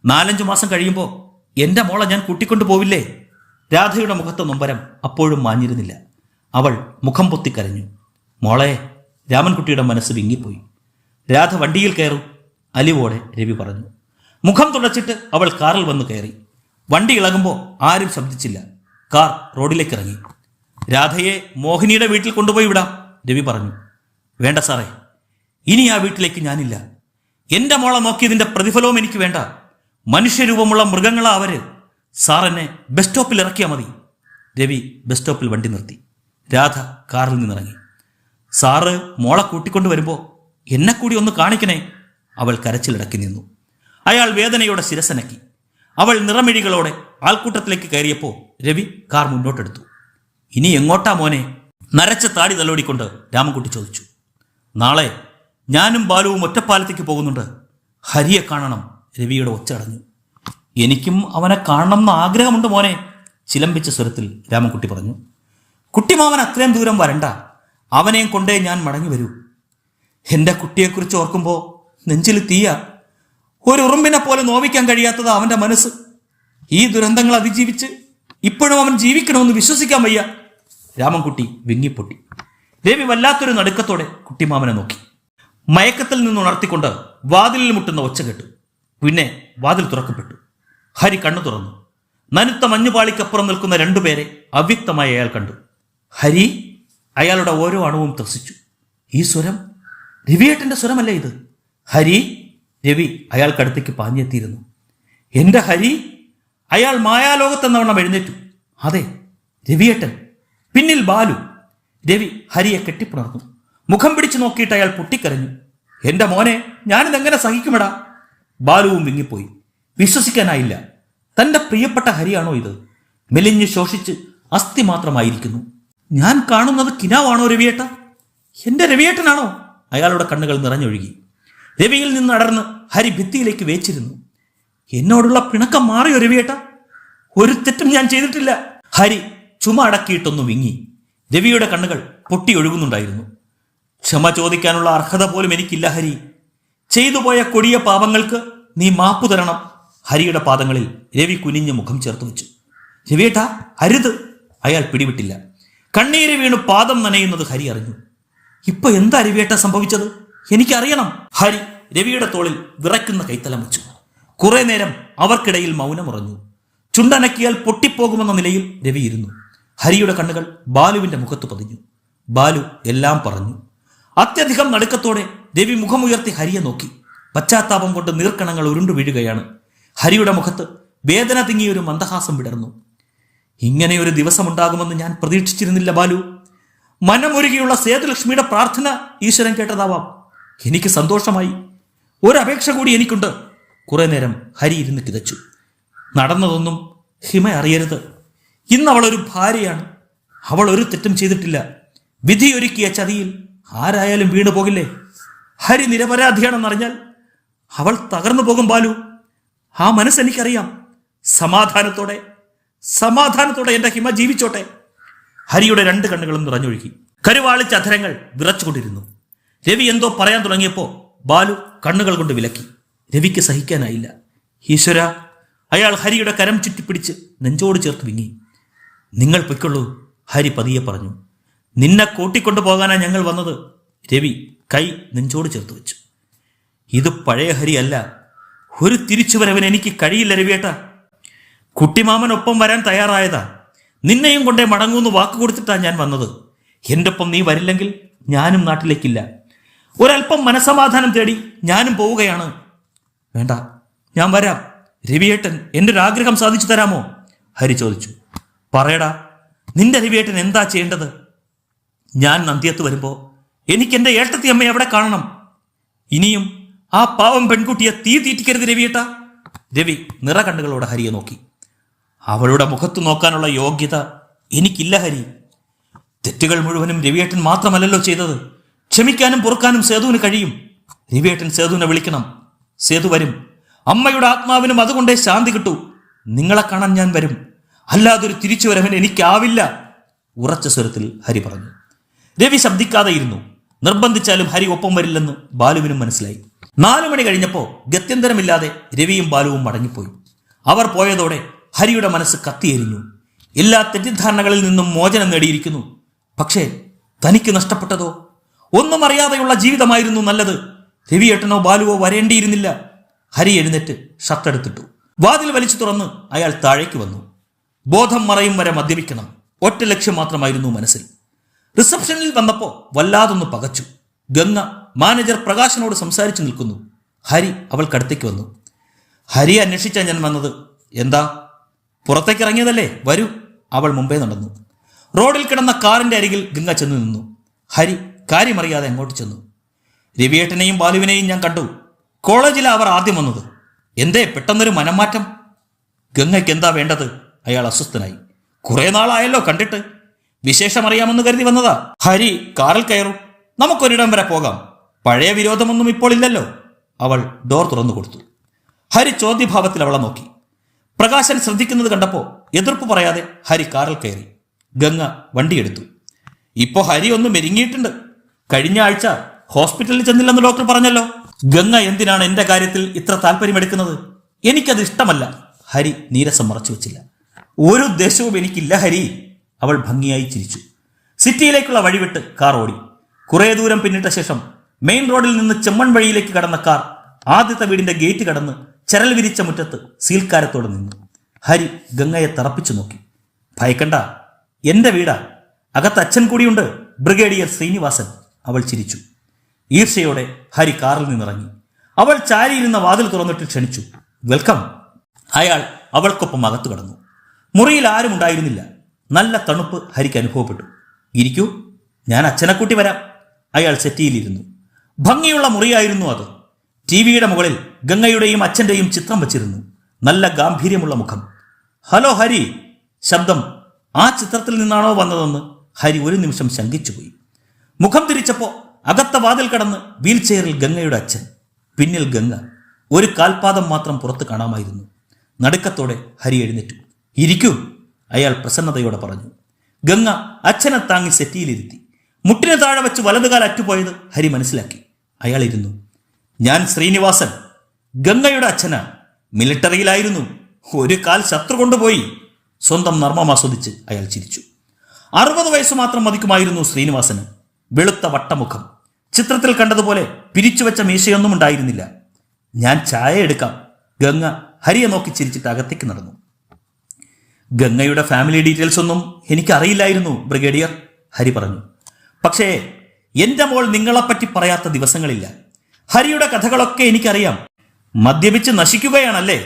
4-5 മാസം കഴിയുമ്പോൾ എൻ്റെ മോളെ ഞാൻ കൂട്ടിക്കൊണ്ടു പോവില്ലേ? രാധയുടെ മുഖത്തെ നൊമ്പരം അപ്പോഴും മാഞ്ഞിരുന്നില്ല. അവൾ മുഖം പൊത്തിക്കരഞ്ഞു. മോളെ, രാമൻകുട്ടിയുടെ മനസ്സ് വിങ്ങിപ്പോയി. രാധ വണ്ടിയിൽ കയറും, അലിവോടെ രവി പറഞ്ഞു. മുഖം തുടച്ചിട്ട് അവൾ കാറിൽ വന്ന് കയറി. വണ്ടി ഇളകുമ്പോൾ ആരും ശബ്ദിച്ചില്ല. കാർ റോഡിലേക്ക് ഇറങ്ങി. രാധയെ മോഹിനിയുടെ വീട്ടിൽ കൊണ്ടുപോയി വിടാം, രവി പറഞ്ഞു. വേണ്ട സാറേ, ഇനി ആ വീട്ടിലേക്ക് ഞാനില്ല. എൻ്റെ മോളെ നോക്കിയതിൻ്റെ പ്രതിഫലവും എനിക്ക് വേണ്ട. മനുഷ്യരൂപമുള്ള മൃഗങ്ങളാ അവര്. സാർ എന്നെ ബസ് സ്റ്റോപ്പിൽ ഇറക്കിയാൽ മതി. രവി ബസ് സ്റ്റോപ്പിൽ വണ്ടി നിർത്തി. രാധ കാറിൽ നിന്നിറങ്ങി. സാറ് മോളെ കൂട്ടിക്കൊണ്ടു വരുമ്പോൾ എന്നെ കൂടി ഒന്ന് കാണിക്കണേ. അവൾ കരച്ചിലിടക്കി നിന്നു. അയാൾ വേദനയോടെ ശിരസനക്കി. അവൾ നിറമിഴികളോടെ ആൾക്കൂട്ടത്തിലേക്ക് കയറിയപ്പോൾ രവി കാർ മുന്നോട്ടെടുത്തു. ഇനി എങ്ങോട്ടാ മോനെ? നരച്ച താടി തലോടിക്കൊണ്ട് രാമൻകുട്ടി ചോദിച്ചു. നാളെ ഞാനും ബാലുവും ഒറ്റപ്പാലത്തേക്ക് പോകുന്നുണ്ട്. ഹരിയെ കാണണം. രവിയുടെ ഒച്ച അടഞ്ഞു. എനിക്കും അവനെ കാണണം എന്ന് ആഗ്രഹമുണ്ട് മോനെ, ചിലമ്പിച്ച സ്വരത്തിൽ രാമൻകുട്ടി പറഞ്ഞു. കുട്ടിമാവൻ അത്രയും ദൂരം വരണ്ട. അവനെയും കൊണ്ടേ ഞാൻ മടങ്ങി വരൂ. എൻ്റെ കുട്ടിയെക്കുറിച്ച് ഓർക്കുമ്പോൾ നെഞ്ചിൽ തീയ. ഒരു ഉറുമ്പിനെ പോലെ നോവിക്കാൻ കഴിയാത്തത് അവൻ്റെ മനസ്സ്. ഈ ദുരന്തങ്ങൾ അതിജീവിച്ച് ഇപ്പോഴും അവൻ ജീവിക്കണമെന്ന് വിശ്വസിക്കാൻ വയ്യ. രാമൻകുട്ടി വിങ്ങിപ്പൊട്ടി. രവി വല്ലാത്തൊരു നടുക്കത്തോടെ കുട്ടിമാമനെ നോക്കി. മയക്കത്തിൽ നിന്ന് ഉണർത്തിക്കൊണ്ട് വാതിലിൽ മുട്ടുന്ന ഒച്ച കേട്ടു. പിന്നെ വാതിൽ തുറക്കപ്പെട്ടു. ഹരി കണ്ണു തുറന്നു. നനുത്ത മഞ്ഞുപാളിക്കപ്പുറം നിൽക്കുന്ന 2 പേരെ അവ്യക്തമായി അയാൾ കണ്ടു. ഹരി! അയാളുടെ ഓരോ അണുവും ത്രസിച്ചു. ഈ സ്വരം രവിയേട്ടൻ്റെ സ്വരമല്ലേ ഇത്? ഹരി! രവി അയാൾക്കടുത്തേക്ക് പാഞ്ഞെത്തിയിരുന്നു. എൻ്റെ ഹരി! അയാൾ മായാലോകത്തെന്നവണ്ണം എഴുന്നേറ്റു. അതെ, രവിയേട്ടൻ. പിന്നിൽ ബാലു. രവി ഹരിയെ കെട്ടിപ്പുണർന്നു. മുഖം പിടിച്ചു നോക്കിയിട്ട് അയാൾ പൊട്ടിക്കരഞ്ഞു. എൻ്റെ മോനെ, ഞാനിതെങ്ങനെ സഹിക്കുമെടാ? ബാലുവും വിങ്ങിപ്പോയി. വിശ്വസിക്കാനായില്ല. തൻ്റെ പ്രിയപ്പെട്ട ഹരിയാണോ ഇത്? മെലിഞ്ഞു ശോഷിച്ച് അസ്ഥി മാത്രമായിരിക്കുന്നു. ഞാൻ കാണുന്നത് കിനാവാണോ രവിയേട്ട? എൻ്റെ രവിയേട്ടനാണോ? അയാളുടെ കണ്ണുകൾ നിറഞ്ഞൊഴുകി. രവിയിൽ നിന്ന് അടർന്ന് ഹരി ഭിത്തിയിലേക്ക് വേച്ചിരുന്നു. എന്നോടുള്ള പിണക്കം മാറിയോ രവിയേട്ട? ഒരു തെറ്റും ഞാൻ ചെയ്തിട്ടില്ല. ഹരി ചുമ അടക്കിയിട്ടൊന്നു വിങ്ങി. രവിയുടെ കണ്ണുകൾ പൊട്ടി ഒഴുകുന്നുണ്ടായിരുന്നു. ക്ഷമ ചോദിക്കാനുള്ള അർഹത പോലും എനിക്കില്ല ഹരി. ചെയ്തുപോയ കൊടിയ പാപങ്ങൾക്ക് നീ മാപ്പു തരണം. ഹരിയുടെ പാദങ്ങളിൽ രവി കുനിഞ്ഞ് മുഖം ചേർത്ത് വെച്ചു. രവിയേട്ടാ, അരുത്! അയാൾ പിടിവിട്ടില്ല. കണ്ണീര് വീണു പാദം നനയുന്നത് ഹരി അറിഞ്ഞു. ഇപ്പൊ എന്താ രവിയേട്ട സംഭവിച്ചത്? എനിക്കറിയണം. ഹരി രവിയുടെ തോളിൽ വിറയ്ക്കുന്ന കൈത്തലം വെച്ചു. കുറെ നേരം അവർക്കിടയിൽ മൗനമുറഞ്ഞു. ചുണ്ടനക്കിയാൽ പൊട്ടിപ്പോകുമെന്ന നിലയിൽ രവി ഇരുന്നു. ഹരിയുടെ കണ്ണുകൾ ബാലുവിന്റെ മുഖത്ത് പതിഞ്ഞു. ബാലു എല്ലാം പറഞ്ഞു. അത്യധികം നടുക്കത്തോടെ രവി മുഖമുയർത്തി ഹരിയെ നോക്കി. പശ്ചാത്താപം കൊണ്ട് നീർക്കണങ്ങൾ ഉരുണ്ടു വീഴുകയാണ്. ഹരിയുടെ മുഖത്ത് വേദന തിങ്ങിയൊരു മന്ദഹാസം വിടർന്നു. ഇങ്ങനെയൊരു ദിവസമുണ്ടാകുമെന്ന് ഞാൻ പ്രതീക്ഷിച്ചിരുന്നില്ല ബാലു. മനമൊരുകിയുള്ള സേതുലക്ഷ്മിയുടെ പ്രാർത്ഥന ഈശ്വരൻ കേട്ടതാവാം. എനിക്ക് സന്തോഷമായി. ഒരപേക്ഷ കൂടി എനിക്കുണ്ട്. കുറെ നേരം ഹരി ഇരുന്ന് കിതച്ചു. നടന്നതൊന്നും ഹിമ അറിയരുത്. ഇന്ന് അവളൊരു ഭാര്യയാണ്. അവൾ ഒരു തെറ്റും ചെയ്തിട്ടില്ല. വിധിയൊരുക്കിയ ചതിയിൽ ആരായാലും വീണു പോകില്ലേ? ഹരി നിരപരാധിയാണെന്നറിഞ്ഞാൽ അവൾ തകർന്നു പോകും ബാലു. ആ മനസ്സെനിക്കറിയാം. സമാധാനത്തോടെ എൻ്റെ ഹിമ ജീവിച്ചോട്ടെ. ഹരിയുടെ 2 കണ്ണുകളും നിറഞ്ഞൊഴുകി. കരുവാളിച്ച അധരങ്ങൾ വിറച്ചുകൊണ്ടിരുന്നു. രവി എന്തോ പറയാൻ തുടങ്ങിയപ്പോൾ ബാലു കണ്ണുകൾ കൊണ്ട് വിലക്കി. രവിക്ക് സഹിക്കാനായില്ല. ഈശ്വര! അയാൾ ഹരിയുടെ കരം ചുറ്റിപ്പിടിച്ച് നെഞ്ചോട് ചേർത്ത് വിങ്ങി. നിങ്ങൾ പൊയ്ക്കൊള്ളൂ, ഹരി പതിയെ പറഞ്ഞു. നിന്നെ കൂട്ടിക്കൊണ്ടു പോകാനാ ഞങ്ങൾ വന്നത്. രവി കൈ നെഞ്ചോട് ചേർത്ത് വെച്ചു. ഇത് പഴയ ഹരി അല്ല. ഒരു തിരിച്ചുവരവിന് എനിക്ക് കഴിയില്ല രവിയേട്ട. കുട്ടിമാമനൊപ്പം വരാൻ തയ്യാറായതാ. നിന്നെയും കൊണ്ടേ മടങ്ങൂന്ന് വാക്ക് കൊടുത്തിട്ടാണ് ഞാൻ വന്നത്. എൻ്റെ ഒപ്പം നീ വരില്ലെങ്കിൽ ഞാനും നാട്ടിലേക്കില്ല. ഒരല്പം മനസമാധാനം തേടി ഞാനും പോവുകയാണ്. വേണ്ട, ഞാൻ വരാം. രവിയേട്ടൻ എൻ്റെ ഒരു ആഗ്രഹം സാധിച്ചു തരാമോ? ഹരി ചോദിച്ചു. പറയടാ, നിന്റെ രവിയേട്ടൻ എന്താ ചെയ്യേണ്ടത്? ഞാൻ നന്ദിയത്ത് വരുമ്പോൾ എനിക്ക് എൻ്റെ ഏട്ടത്തി അമ്മയെ അവിടെ കാണണം. ഇനിയും ആ പാവം പെൺകുട്ടിയെ തീ തീറ്റിക്കരുത് രവിയേട്ട. രവി നിറകണ്ണുകളോടെ ഹരിയെ നോക്കി. അവളുടെ മുഖത്ത് നോക്കാനുള്ള യോഗ്യത എനിക്കില്ല ഹരി. തെറ്റുകൾ മുഴുവനും രവിയേട്ടൻ മാത്രമല്ലല്ലോ ചെയ്തത്. ക്ഷമിക്കാനും പൊറുക്കാനും സേതുവിന് കഴിയും. രവിയേട്ടൻ സേതുവിനെ വിളിക്കണം. സേതു വരും. അമ്മയുടെ ആത്മാവിനും അതുകൊണ്ടേ ശാന്തി കിട്ടൂ. നിങ്ങളെ കാണാൻ ഞാൻ വരും. അല്ലാതൊരു തിരിച്ചു വരവൻ എനിക്കാവില്ല, ഉറച്ച സ്വരത്തിൽ ഹരി പറഞ്ഞു. രവി ശബ്ദിക്കാതെയിരുന്നു. നിർബന്ധിച്ചാലും ഹരി ഒപ്പം വരില്ലെന്ന് ബാലുവിനും മനസ്സിലായി. 4 മണി കഴിഞ്ഞപ്പോൾ ഗത്യന്തരമില്ലാതെ രവിയും ബാലുവും മടങ്ങിപ്പോയി. അവർ പോയതോടെ ഹരിയുടെ മനസ്സ് കത്തിയെരിഞ്ഞു. എല്ലാ തെറ്റിദ്ധാരണകളിൽ നിന്നും മോചനം നേടിയിരിക്കുന്നു. പക്ഷേ തനിക്ക് നഷ്ടപ്പെട്ടതോ? ഒന്നും അറിയാതെയുള്ള ജീവിതമായിരുന്നു നല്ലത്. രവിയേട്ടനോ ബാലുവോ വരേണ്ടിയിരുന്നില്ല. ഹരി എഴുന്നേറ്റ് ഷർട്ടെടുത്തിട്ടു. വാതിൽ വലിച്ചു തുറന്ന് അയാൾ താഴേക്ക് വന്നു. ബോധം മറയും വരെ മദ്യപിക്കണം, ഒറ്റ ലക്ഷ്യം മാത്രമായിരുന്നു മനസ്സിൽ. റിസപ്ഷനിൽ വന്നപ്പോൾ വല്ലാതൊന്ന് പകച്ചു. ഗംഗ മാനേജർ പ്രകാശനോട് സംസാരിച്ചു നിൽക്കുന്നു. ഹരി അവൾക്കടുത്തേക്ക് വന്നു. ഹരിയെ അന്വേഷിച്ചാണ് ഞാൻ വന്നത്. എന്താ? പുറത്തേക്ക് ഇറങ്ങിയതല്ലേ, വരൂ. അവൾ മുമ്പേ നടന്നു. റോഡിൽ കിടന്ന കാറിന്റെ അരികിൽ ഗംഗ ചെന്ന് നിന്നു. ഹരി കാര്യമറിയാതെ അങ്ങോട്ട് ചെന്നു. രവിയേട്ടനെയും ബാലുവിനെയും ഞാൻ കണ്ടു. കോളേജിലാണ് അവർ ആദ്യം വന്നത്. എന്തേ പെട്ടെന്നൊരു മനംമാറ്റം? ഗംഗയ്ക്ക് എന്താ വേണ്ടത്? അയാൾ അസ്വസ്ഥനായി. കുറെ നാളായല്ലോ കണ്ടിട്ട്. വിശേഷമറിയാമെന്ന് കരുതി വന്നതാ. ഹരി കാറിൽ കയറും, നമുക്കൊരിടം വരെ പോകാം. പഴയ വിരോധമൊന്നും ഇപ്പോൾ ഇല്ലല്ലോ. അവൾ ഡോർ തുറന്നു കൊടുത്തു. ഹരി ചോദ്യഭാവത്തിൽ അവളെ നോക്കി. പ്രകാശൻ ശ്രദ്ധിക്കുന്നത് കണ്ടപ്പോൾ എതിർപ്പ് പറയാതെ ഹരി കാറിൽ കയറി. ഗംഗ വണ്ടിയെടുത്തു. ഇപ്പോ ഹരി ഒന്ന് മെരുങ്ങിയിട്ടുണ്ട്. കഴിഞ്ഞ ആഴ്ച ഹോസ്പിറ്റലിൽ ചെന്നില്ലെന്ന് ഡോക്ടർ പറഞ്ഞല്ലോ. ഗംഗ എന്തിനാണ് എന്റെ കാര്യത്തിൽ ഇത്ര താല്പര്യമെടുക്കുന്നത്? എനിക്കത് ഇഷ്ടമല്ല. ഹരി നീരസം മറച്ചു വെച്ചില്ല. ഒരു ഉദ്ദേശവും എനിക്കില്ല ഹരി. അവൾ ഭംഗിയായി ചിരിച്ചു. സിറ്റിയിലേക്കുള്ള വഴിവിട്ട് കാർ ഓടി. കുറെ ദൂരം പിന്നിട്ട ശേഷം മെയിൻ റോഡിൽ നിന്ന് ചെമ്മൺ വഴിയിലേക്ക് കടന്ന കാർ ആദ്യത്തെ വീടിന്റെ ഗേറ്റ് കടന്ന് ചരൽ വിരിച്ച മുറ്റത്ത് സീൽക്കാരത്തോടെ നിന്നു. ഹരി ഗംഗയെ തറപ്പിച്ചു നോക്കി. ഭയക്കണ്ട, എന്റെ വീടാ. അകത്ത് അച്ഛൻ കൂടിയുണ്ട്, ബ്രിഗേഡിയർ ശ്രീനിവാസൻ. അവൾ ചിരിച്ചു. ഈർഷ്യയോടെ ഹരി കാറിൽ നിന്നിറങ്ങി. അവൾ ചാരിയിരുന്ന വാതിൽ തുറന്നിട്ട് ക്ഷണിച്ചു. വെൽക്കം. അയാൾ അവൾക്കൊപ്പം അകത്തു കടന്നു. മുറിയിൽ ആരും ഉണ്ടായിരുന്നില്ല. നല്ല തണുപ്പ് ഹരിക്ക് അനുഭവപ്പെട്ടു. ഇരിക്കൂ, ഞാൻ അച്ഛനെ കൂട്ടി വരാം. അയാൾ സെറ്റിയിലിരുന്നു. ഭംഗിയുള്ള മുറിയായിരുന്നു അത്. ടി വിയുടെ മുകളിൽ ഗംഗയുടെയും അച്ഛൻ്റെയും ചിത്രം വച്ചിരുന്നു. നല്ല ഗാംഭീര്യമുള്ള മുഖം. ഹലോ ഹരി. ശബ്ദം ആ ചിത്രത്തിൽ നിന്നാണോ വന്നതെന്ന് ഹരി ഒരു നിമിഷം ശങ്കിച്ചുപോയി. മുഖം തിരിച്ചപ്പോൾ അകത്ത വാതിൽ കടന്ന് വീൽ ചെയറിൽ ഗംഗയുടെ അച്ഛൻ, പിന്നിൽ ഗംഗ. ഒരു കാൽപാദം മാത്രം പുറത്ത് കാണാമായിരുന്നു. നടുക്കത്തോടെ ഹരി എഴുന്നേറ്റു. ഇരിക്കൂ, അയാൾ പ്രസന്നതയോടെ പറഞ്ഞു. ഗംഗ അച്ഛനെ താങ്ങി സെറ്റിയിലിരുത്തി. മുട്ടിന് താഴെ വെച്ച് വലതുകാൽ അറ്റുപോയത് ഹരി മനസ്സിലാക്കി. അയാൾ ഇരുന്നു. ഞാൻ ശ്രീനിവാസൻ, ഗംഗയുടെ അച്ഛനാ. മിലിട്ടറിയിലായിരുന്നു. ഒരു കാൽ ശത്രു കൊണ്ടുപോയി. സ്വന്തം നർമ്മം ആസ്വദിച്ച് അയാൾ ചിരിച്ചു. 60 വയസ്സ് മാത്രം മതിക്കുമായിരുന്നു ശ്രീനിവാസന്. വെളുത്ത വട്ടമുഖം. ചിത്രത്തിൽ കണ്ടതുപോലെ പിരിച്ചുവെച്ച മീശയൊന്നും ഉണ്ടായിരുന്നില്ല. ഞാൻ ചായ എടുക്കാം. ഗംഗ ഹരിയെ നോക്കി ചിരിച്ചിട്ട് അകത്തേക്ക് നടന്നു. ഗംഗയുടെ ഫാമിലി ഡീറ്റെയിൽസ് ഒന്നും എനിക്കറിയില്ലായിരുന്നു ബ്രിഗേഡിയർ, ഹരി പറഞ്ഞു. പക്ഷേ എന്റെ മോൾ നിങ്ങളെപ്പറ്റി പറയാത്ത ദിവസങ്ങളില്ല. ഹരിയുടെ കഥകളൊക്കെ എനിക്കറിയാം. മദ്യപിച്ച് നശിക്കുകയാണല്ലേ?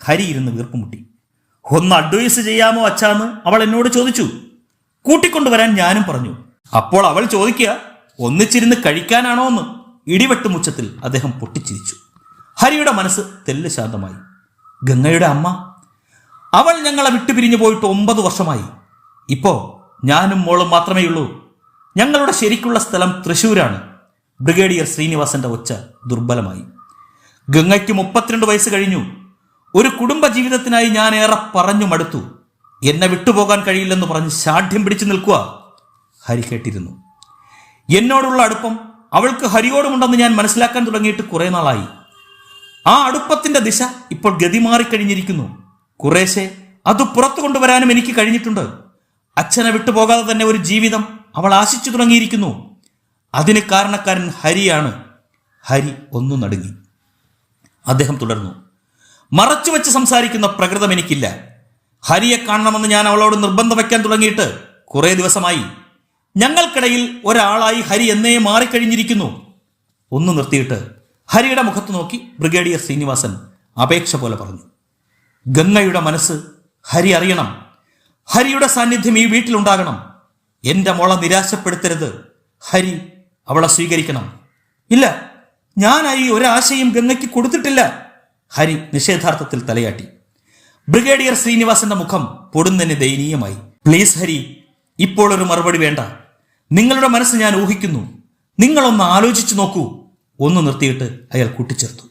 ഹരി ഇരുന്ന് വീർപ്പുമുട്ടി. ഒന്ന് അഡ്വൈസ് ചെയ്യാമോ അച്ഛാന്ന് അവൾ എന്നോട് ചോദിച്ചു. കൂട്ടിക്കൊണ്ടുവരാൻ ഞാനും പറഞ്ഞു. അപ്പോൾ അവൾ ചോദിക്കുക, ഒന്നിച്ചിരുന്ന് കഴിക്കാനാണോ എന്ന്. ഇടിവെട്ടുമുച്ചത്തിൽ അദ്ദേഹം പൊട്ടിച്ചിരിച്ചു. ഹരിയുടെ മനസ്സ് തെല്ല് ശാന്തമായി. ഗംഗയുടെ അമ്മ? അവൾ ഞങ്ങളെ വിട്ടുപിരിഞ്ഞു പോയിട്ട് 9 വർഷമായി. ഇപ്പോ ഞാനും മോളും മാത്രമേ ഉള്ളൂ. ഞങ്ങളുടെ ശരിക്കുള്ള സ്ഥലം തൃശ്ശൂരാണ്. ബ്രിഗേഡിയർ ശ്രീനിവാസന്റെ ഒച്ച ദുർബലമായി. ഗംഗയ്ക്ക് 32 വയസ്സ് കഴിഞ്ഞു. ഒരു കുടുംബ ജീവിതത്തിനായി ഞാൻ ഏറെ പറഞ്ഞു മടുത്തു. എന്നെ വിട്ടുപോകാൻ കഴിയില്ലെന്ന് പറഞ്ഞ് ശാഠ്യം പിടിച്ചു നിൽക്കുക. ഹരി കേട്ടിരുന്നു. എന്നോടുള്ള അടുപ്പം അവൾക്ക് ഹരിയോടുമുണ്ടെന്ന് ഞാൻ മനസ്സിലാക്കാൻ തുടങ്ങിയിട്ട് കുറെ നാളായി. ആ അടുപ്പത്തിന്റെ ദിശ ഇപ്പോൾ ഗതിമാറിക്കഴിഞ്ഞിരിക്കുന്നു. കുറേശ്ശെ അത് പുറത്തു കൊണ്ടുവരാനും എനിക്ക് കഴിഞ്ഞിട്ടുണ്ട്. അച്ഛനെ വിട്ടുപോകാതെ തന്നെ ഒരു ജീവിതം അവൾ ആശിച്ചു തുടങ്ങിയിരിക്കുന്നു. അതിന് കാരണക്കാരൻ ഹരിയാണ്. ഹരി ഒന്നു നടുങ്ങി. അദ്ദേഹം തുടർന്നു. മറച്ചുവെച്ച് സംസാരിക്കുന്ന പ്രകൃതം എനിക്കില്ല. ഹരിയെ കാണണമെന്ന് ഞാൻ അവളോട് നിർബന്ധം വയ്ക്കാൻ തുടങ്ങിയിട്ട് കുറേ ദിവസമായി. ഞങ്ങൾക്കിടയിൽ ഒരാളായി ഹരി എന്നേ മാറിക്കഴിഞ്ഞിരിക്കുന്നു. ഒന്ന് നിർത്തിയിട്ട് ഹരിയുടെ മുഖത്ത് നോക്കി ബ്രിഗേഡിയർ ശ്രീനിവാസൻ അപേക്ഷ പോലെ പറഞ്ഞു, ഗംഗയുടെ മനസ്സ് ഹരി അറിയണം. ഹരിയുടെ സാന്നിധ്യം ഈ വീട്ടിലുണ്ടാകണം. എൻ്റെ മോളെ നിരാശപ്പെടുത്തരുത്. ഹരി അവളെ സ്വീകരിക്കണം. ഇല്ല, ഞാനായി ഒരാശയും ഗംഗയ്ക്ക് കൊടുത്തിട്ടില്ല. ഹരി നിഷേധാർത്ഥത്തിൽ തലയാട്ടി. ബ്രിഗേഡിയർ ശ്രീനിവാസന്റെ മുഖം പൊടുന്നതിന് ദയനീയമായി. പ്ലീസ് ഹരി, ഇപ്പോൾ ഒരു മറുപടി വേണ്ട. നിങ്ങളുടെ മനസ്സ് ഞാൻ ഊഹിക്കുന്നു. നിങ്ങളൊന്ന് ആലോചിച്ചു നോക്കൂ. ഒന്ന് നിർത്തിയിട്ട് അയാൾ കൂട്ടിച്ചേർത്തു,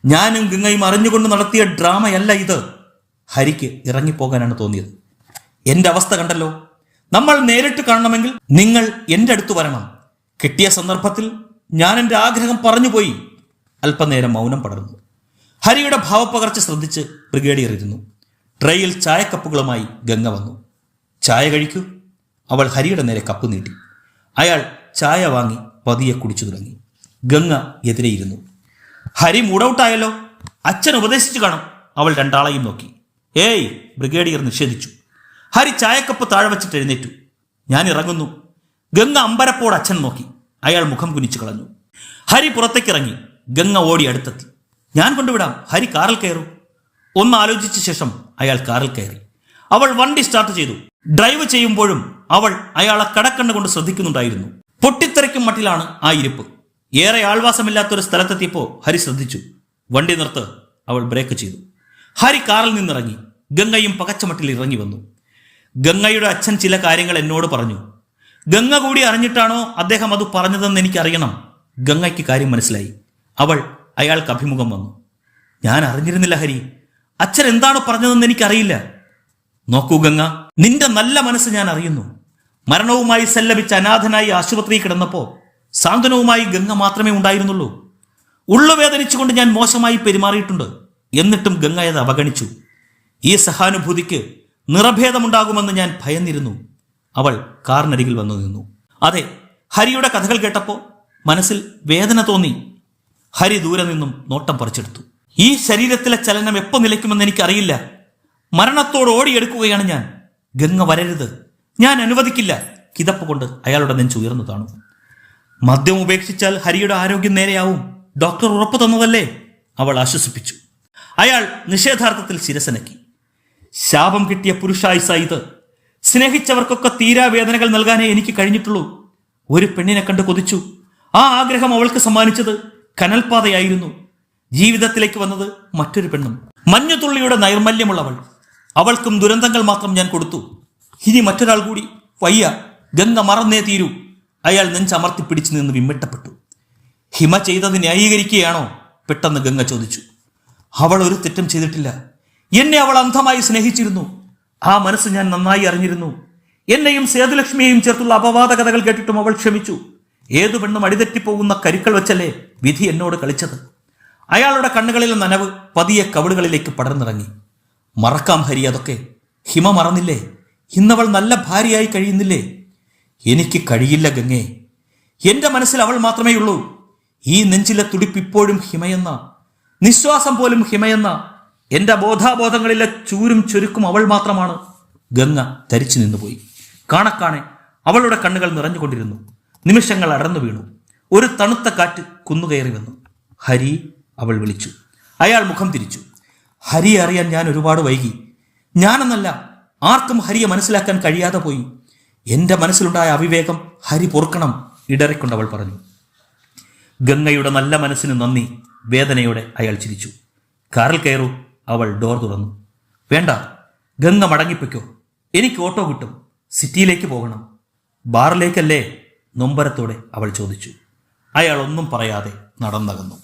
ഞാനും ഗംഗയും അറിഞ്ഞുകൊണ്ട് നടത്തിയ ഡ്രാമയല്ല ഇത്. ഹരിക്ക് ഇറങ്ങിപ്പോകാനാണ് തോന്നിയത്. എൻ്റെ അവസ്ഥ കണ്ടല്ലോ. നമ്മൾ നേരിട്ട് കാണണമെങ്കിൽ നിങ്ങൾ എൻ്റെ അടുത്ത് വരണം. കിട്ടിയ സന്ദർഭത്തിൽ ഞാൻ എൻ്റെ ആഗ്രഹം പറഞ്ഞുപോയി. അല്പനേരം മൗനം പടർന്നു. ഹരിയുടെ ഭാവപ്പകർച്ച ശ്രദ്ധിച്ച് ബ്രിഗേഡിയർ ഇരുന്നു. ട്രേയിൽ ചായക്കപ്പുകളുമായി ഗംഗ വന്നു. ചായ കഴിക്കൂ. അവൾ ഹരിയുടെ നേരെ കപ്പ് നീട്ടി. അയാൾ ചായ വാങ്ങി പതിയെ കുടിച്ചു തുടങ്ങി. ഗംഗ എതിരെ ഇരുന്നു. ഹരി മൂഡൌട്ടായല്ലോ. അച്ഛൻ ഉപദേശിച്ചു കാണും. അവൾ രണ്ടാളെയും നോക്കി. ഏയ്, ബ്രിഗേഡിയർ നിഷേധിച്ചു. ഹരി ചായക്കപ്പ് താഴെ വെച്ചിട്ട് എഴുന്നേറ്റു. ഞാൻ ഇറങ്ങുന്നു. ഗംഗ അമ്പരപ്പോട് അച്ഛൻ നോക്കി. അയാൾ മുഖം കുനിച്ചു കളഞ്ഞു. ഹരി പുറത്തേക്കിറങ്ങി. ഗംഗ ഓടി അടുത്തെത്തി. ഞാൻ കൊണ്ടുവിടാം, ഹരി കാറിൽ കയറൂ. ഒന്ന് ആലോചിച്ച ശേഷം അയാൾ കാറിൽ കയറി. അവൾ വണ്ടി സ്റ്റാർട്ട് ചെയ്തു. ഡ്രൈവ് ചെയ്യുമ്പോഴും അവൾ അയാളെ കടക്കണ്ണ് കൊണ്ട് ശ്രദ്ധിക്കുന്നുണ്ടായിരുന്നു. പൊട്ടിത്തെറിക്കും മട്ടിലാണ് ആ ഇരിപ്പ്. ഏറെ ആൾവാസമില്ലാത്തൊരു സ്ഥലത്തെത്തിയപ്പോൾ ഹരി ശ്രദ്ധിച്ചു. വണ്ടി നിർത്ത്. അവൾ ബ്രേക്ക് ചെയ്തു. ഹരി കാറിൽ നിന്നിറങ്ങി. ഗംഗയും പകച്ചമട്ടിൽ ഇറങ്ങി വന്നു. ഗംഗയുടെ അച്ഛൻ ചില കാര്യങ്ങൾ എന്നോട് പറഞ്ഞു. ഗംഗ കൂടി അറിഞ്ഞിട്ടാണോ അദ്ദേഹം അത് പറഞ്ഞതെന്ന് എനിക്കറിയണം. ഗംഗയ്ക്ക് കാര്യം മനസ്സിലായി. അവൾ അയാൾക്ക് അഭിമുഖം വന്നു. ഞാൻ അറിഞ്ഞിരുന്നില്ല ഹരി. അച്ഛൻ എന്താണ് പറഞ്ഞതെന്ന് എനിക്കറിയില്ല. നോക്കൂ ഗംഗ, നിന്റെ നല്ല മനസ്സ് ഞാൻ അറിയുന്നു. മരണവുമായി സല്ലപിച്ച് അനാഥനായി ആശുപത്രിയിൽ കിടന്നപ്പോൾ സാന്ത്വനവുമായി ഗംഗ മാത്രമേ ഉണ്ടായിരുന്നുള്ളൂ. ഉള്ളുവേദനിച്ചുകൊണ്ട് ഞാൻ മോശമായി പെരുമാറിയിട്ടുണ്ട്. എന്നിട്ടും ഗംഗ അത് അവഗണിച്ചു. ഈ സഹാനുഭൂതിക്ക് നിറഭേദമുണ്ടാകുമെന്ന് ഞാൻ ഭയന്നിരുന്നു. അവൾ കാറിനരികിൽ വന്നു നിന്നു. അതെ, ഹരിയുടെ കഥകൾ കേട്ടപ്പോൾ മനസ്സിൽ വേദന തോന്നി. ഹരി ദൂരെ നിന്നും നോട്ടം പറിച്ചെടുത്തു. ഈ ശരീരത്തിലെ ചലനം എപ്പോൾ നിലയ്ക്കുമെന്ന് എനിക്കറിയില്ല. മരണത്തോട് ഓടിയെടുക്കുകയാണ് ഞാൻ. ഗംഗ വരരുത്, ഞാൻ അനുവദിക്കില്ല. കിതപ്പ് കൊണ്ട് അയാളുടെ നെഞ്ച് ഉയർന്നു താണു. മദ്യം ഉപേക്ഷിച്ചാൽ ഹരിയുടെ ആരോഗ്യം നേരെയാവും. ഡോക്ടർ ഉറപ്പു തന്നതല്ലേ? അവൾ ആശ്വസിപ്പിച്ചു. അയാൾ നിഷേധാർത്ഥത്തിൽ ശിരസനക്കി. ശാപം കിട്ടിയ പുരുഷായുസ ഇത്. സ്നേഹിച്ചവർക്കൊക്കെ തീരാവേദനകൾ നൽകാനേ എനിക്ക് കഴിഞ്ഞിട്ടുള്ളൂ. ഒരു പെണ്ണിനെ കണ്ട് കൊതിച്ചു. ആ ആഗ്രഹം അവൾക്ക് സമ്മാനിച്ചത് കനൽപാതയായിരുന്നു. ജീവിതത്തിലേക്ക് വന്നത് മറ്റൊരു പെണ്ണും. മഞ്ഞുതുള്ളിയുടെ നൈർമല്യമുള്ളവൾ. അവൾക്കും ദുരന്തങ്ങൾ മാത്രം ഞാൻ കൊടുത്തു. ഇനി മറ്റൊരാൾ കൂടി വയ്യ. ഗംഗ മറന്നേ തീരൂ. അയാൾ നെഞ്ചമർത്തി പിടിച്ചു നിന്ന് വിമ്മിട്ടപ്പെട്ടു. ഹിമ ചെയ്തത് ന്യായീകരിക്കുകയാണോ? പെട്ടെന്ന് ഗംഗ ചോദിച്ചു. അവൾ ഒരു തെറ്റും ചെയ്തിട്ടില്ല. എന്നെ അവൾ അന്ധമായി സ്നേഹിച്ചിരുന്നു. ആ മനസ്സ് ഞാൻ നന്നായി അറിഞ്ഞിരുന്നു. എന്നെയും സേതുലക്ഷ്മിയെയും ചേർത്തുള്ള അപവാദ കഥകൾ കേട്ടിട്ടും അവൾ ക്ഷമിച്ചു. ഏതു പെണ്ണും അടിതെറ്റിപ്പോകുന്ന കരുക്കൾ വെച്ചല്ലേ വിധി എന്നോട് കളിച്ചത്. അയാളുടെ കണ്ണുകളിലെ നനവ് പതിയെ കവിളുകളിലേക്ക് പടർന്നിറങ്ങി. മറക്കാം ഹരി അതൊക്കെ. ഹിമ മറന്നില്ലേ? ഇന്നവൾ നല്ല ഭാര്യയായി കഴിയുന്നില്ലേ? എനിക്ക് കഴിയില്ല ഗംഗേ. എന്റെ മനസ്സിൽ അവൾ മാത്രമേ ഉള്ളൂ. ഈ നെഞ്ചിലെ തുടിപ്പിപ്പോഴും ഹിമയെന്ന, നിശ്വാസം പോലും ഹിമയെന്ന, എന്റെ ബോധാബോധങ്ങളിലെ ചൂരും ചുരുക്കും അവൾ മാത്രമാണ്. ഗംഗ ധരിച്ചു നിന്നുപോയി. കാണാനെ അവളുടെ കണ്ണുകൾ നിറഞ്ഞുകൊണ്ടിരുന്നു. നിമിഷങ്ങൾ അടർന്നു വീണു. ഒരു തണുത്ത കാറ്റ് കുന്നുകയറി വന്നു. ഹരി, അവൾ വിളിച്ചു. അയാൾ മുഖം തിരിച്ചു. ഹരിയെ അറിയാൻ ഞാൻ ഒരുപാട് വൈകി. ഞാനെന്നല്ല, ആർക്കും ഹരിയെ മനസ്സിലാക്കാൻ കഴിയാതെ പോയി. എൻ്റെ മനസ്സിലുണ്ടായ അവിവേകം ഹരി പൊറുക്കണം, ഇടറിക്കൊണ്ടവൾ പറഞ്ഞു. ഗംഗയുടെ നല്ല മനസ്സിന് നന്ദി. വേദനയോടെ അയാൾ ചിരിച്ചു. കാറിൽ കയറൂ. അവൾ ഡോർ തുറന്നു. വേണ്ട, ഗംഗ മടങ്ങിപ്പൊയ്ക്കോ. എനിക്ക് ഓട്ടോ കിട്ടും. സിറ്റിയിലേക്ക് പോകണം. ബാറിലേക്കല്ലേ? നൊമ്പരത്തോടെ അവൾ ചോദിച്ചു. അയാൾ ഒന്നും പറയാതെ നടന്നകന്നു.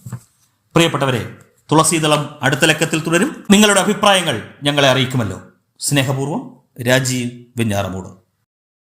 പ്രിയപ്പെട്ടവരെ, തുളസീദളം അടുത്ത ലക്കത്തിൽ തുടരും. നിങ്ങളുടെ അഭിപ്രായങ്ങൾ ഞങ്ങളെ അറിയിക്കുമല്ലോ. സ്നേഹപൂർവ്വം, രാജീവ് വെഞ്ഞാറമൂട്.